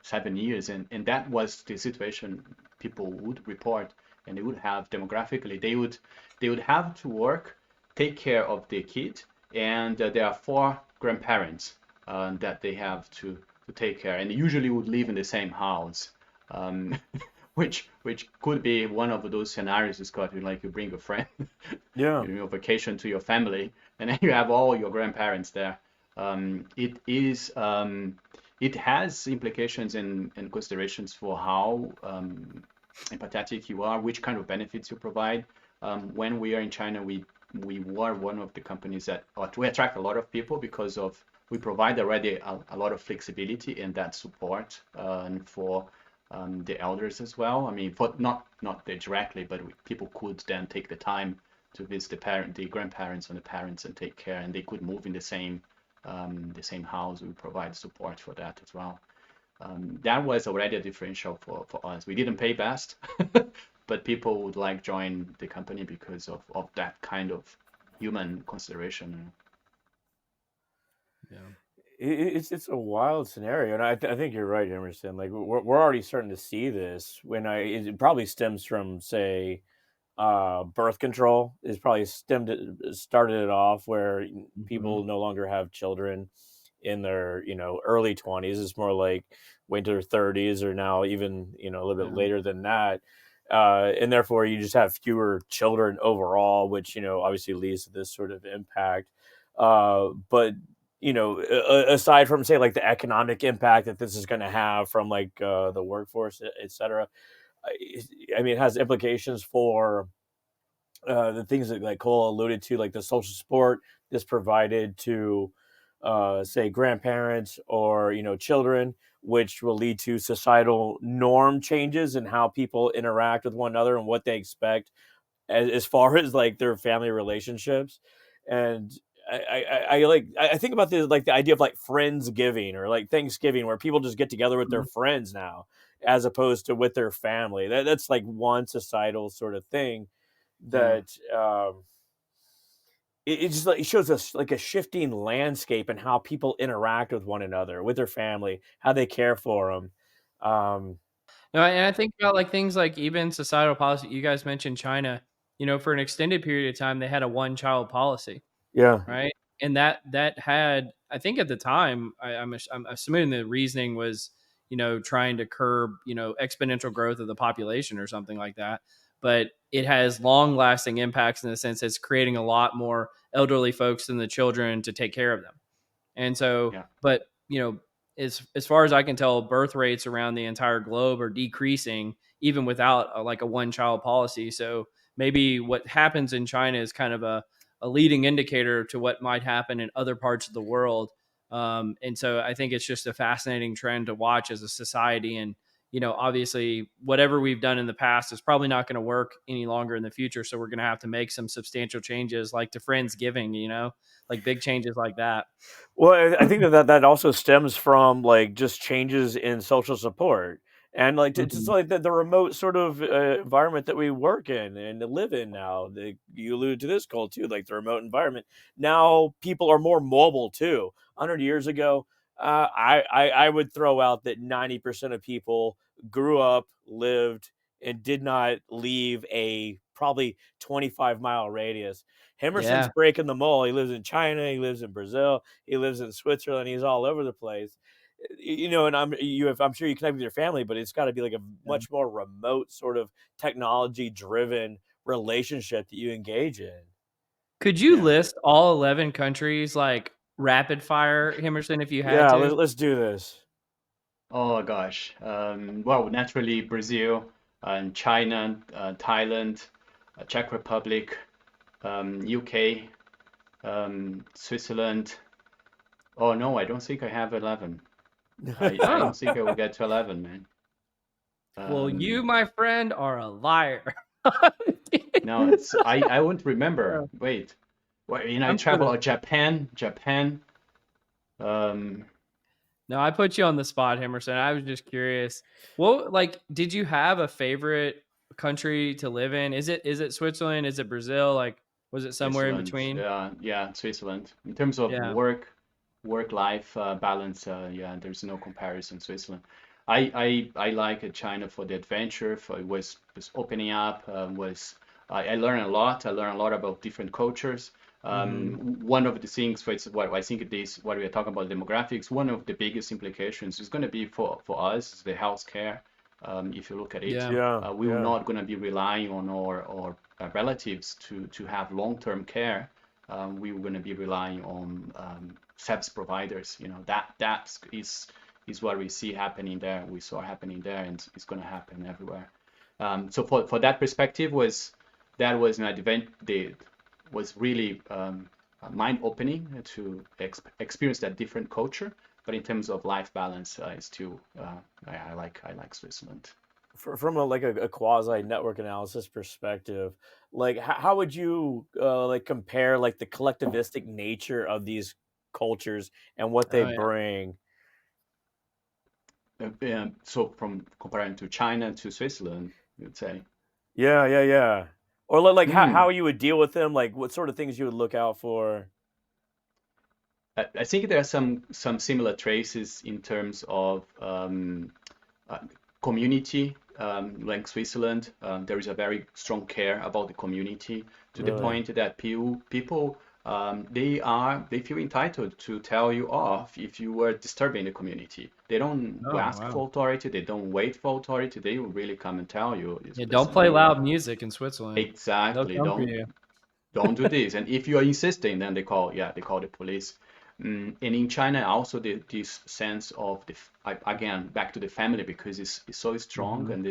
7 years, and that was the situation people would report, and they would have demographically, they would have to work, take care of their kid, and there are four grandparents that they have to take care, and they usually would live in the same house, um, which could be one of those scenarios, Scott, like you bring a friend, Yeah. vacation to your family, and then you have all your grandparents there. It has implications and considerations for how empathetic you are, which kind of benefits you provide. When we are in China, we we were one of the companies that we attract a lot of people because of we provide already a lot of flexibility and that support and for the elders as well. I mean, for not directly, but people could then take the time to visit the grandparents and the parents and take care, and they could move in the same house. We provide support for that as well. That was already a differential for us. We didn't pay best, but people would like join the company because of that kind of human consideration. Yeah. It's a wild scenario, and I think you're right, Emerson. Like we're already starting to see this when it probably stems from, say, birth control is probably started it off where Hmm. people no longer have children in their early 20s. It's more like winter 30s, or now even a little bit Yeah, later than that. And therefore you just have fewer children overall, which obviously leads to this sort of impact. But aside from, say, like the economic impact that this is going to have from like the workforce, etc. I mean, it has implications for the things that like Cole alluded to, like the social support that's provided to, say, grandparents or children, which will lead to societal norm changes in how people interact with one another and what they expect as far as like their family relationships. And I think about this, like the idea of like Friendsgiving or like Thanksgiving, where people just get together with their mhm, friends now as opposed to with their family. That's like one societal sort of thing yeah. that it just like it shows us like a shifting landscape and how people interact with one another, with their family, how they care for them. Um, No, and I think about like things like even societal policy. You guys mentioned China. For an extended period of time, they had a one-child policy, yeah, right? And that had, I think at the time, I'm assuming the reasoning was, trying to curb, exponential growth of the population or something like that. But it has long-lasting impacts in the sense it's creating a lot more elderly folks than the children to take care of them. And so, Yeah. but as far as I can tell, birth rates around the entire globe are decreasing, even without like a one child policy. So maybe what happens in China is kind of a leading indicator to what might happen in other parts of the world. And so I think it's just a fascinating trend to watch as a society. And obviously, whatever we've done in the past is probably not going to work any longer in the future. So we're going to have to make some substantial changes, like to Friendsgiving, like big changes like that. well, I think that also stems from like just changes in social support and like just Hmm. like the remote sort of environment that we work in and live in now. You alluded to this, Cole, too, like the remote environment. Now people are more mobile too. 100 years ago, I would throw out that 90% of people grew up, lived, and did not leave a probably 25-mile radius. Hemerson's Yeah. breaking the mold. He lives in China. He lives in Brazil. He lives in Switzerland. He's all over the place. And I'm sure you connect with your family, but it's got to be like a Yeah. much more remote sort of technology driven relationship that you engage in. Could you Yeah. list all 11 countries like rapid fire, Hemerson, if you had Yeah, to? let's do this. Oh gosh. Well, naturally Brazil and China, Thailand, Czech Republic, UK, Switzerland. Oh no, I don't think I have 11. I Oh, don't think I will get to 11, man. well, you, Um, my friend, are a liar. no, I won't remember. Wait. Well, I I'm sure travel that. Japan. Um, No, I put you on the spot, Hemerson. I was just curious. Well, like, did you have a favorite country to live in? Is it Switzerland? Is it Brazil? Like, was it somewhere in Switzerland. between? Yeah, Switzerland. In terms of Yeah. work-life balance, yeah, there's no comparison. Switzerland. I like China for the adventure. For it was opening up. I learned a lot. I learned a lot about different cultures. Hmm. One of the things, for what I think it is, what we are talking about demographics, one of the biggest implications is going to be for us is the healthcare. If you look at it, Yeah. Yeah, we are yeah. not going to be relying on our relatives to have long-term care. We were going to be relying on service providers. That is what we see happening there. We saw happening there, and it's going to happen everywhere. So for that perspective that was an advent was really mind-opening to experience that different culture. But in terms of life balance, I still I like Switzerland. From a quasi network analysis perspective, like how would you like compare like the collectivistic nature of these cultures and what they Oh, yeah. bring? So from comparing to China to Switzerland, you'd say. Yeah. Or like how Hmm. you would deal with them, like what sort of things you would look out for. I think there are some similar traces in terms of uh, community. Like Switzerland, there is a very strong care about the community to the Really? point that people they feel entitled to tell you off if you were disturbing the community. They don't Oh, ask wow. for authority. They don't wait for authority. They will really come and tell you, Yeah, don't listen, play you loud music in Switzerland. They'll exactly come for you. don't do this. And if you are insisting, then they call the police. And in China, also this sense of again back to the family because it's so strong Mhm. and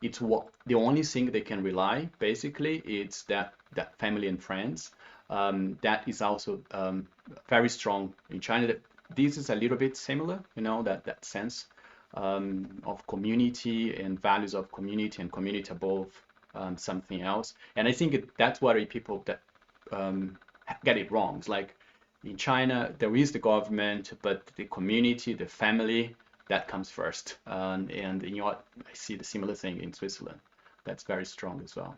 it's what the only thing they can rely basically it's that family and friends. That is also very strong in China. This is a little bit similar, that sense of community and values of community and community above something else. And I think that's why people that um, get it wrong. It's like in China, there is the government, but the community, the family, that comes first. And I see the similar thing in Switzerland. That's very strong as well.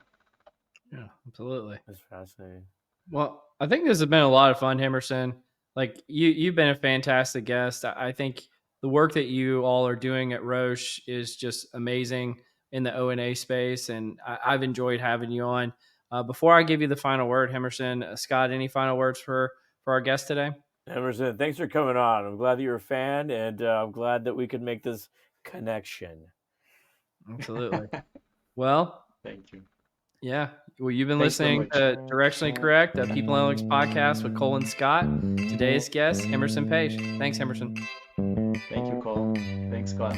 Yeah, absolutely. That's fascinating. Well, I think this has been a lot of fun, Hemerson. Like you've been a fantastic guest. I think the work that you all are doing at Roche is just amazing in the ONA space, and I've enjoyed having you on. Before I give you the final word, Hemerson, Scott, any final words for our guest today? Emerson, thanks for coming on. I'm glad that you're a fan, and I'm glad that we could make this connection. Absolutely. Well, Thank you. yeah. Well, you've been Thanks so listening much. to Directionally Correct, a People Analytics podcast with Cole and Scott. Today's guest, Hemerson Paes. Thanks, Hemerson. Thank you, Cole. Thanks, Scott.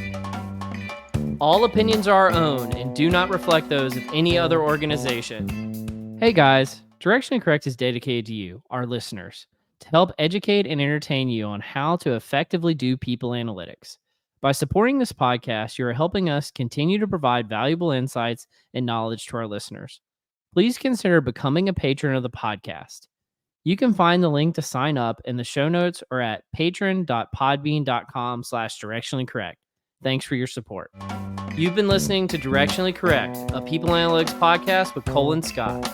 All opinions are our own and do not reflect those of any other organization. Hey guys, Directionally Correct is dedicated to you, our listeners, to help educate and entertain you on how to effectively do people analytics. By supporting this podcast, you are helping us continue to provide valuable insights and knowledge to our listeners. Please consider becoming a patron of the podcast. You can find the link to sign up in the show notes or at patron.podbean.com/directionally correct. Thanks for your support. You've been listening to Directionally Correct, a People Analytics podcast with Cole and Scott.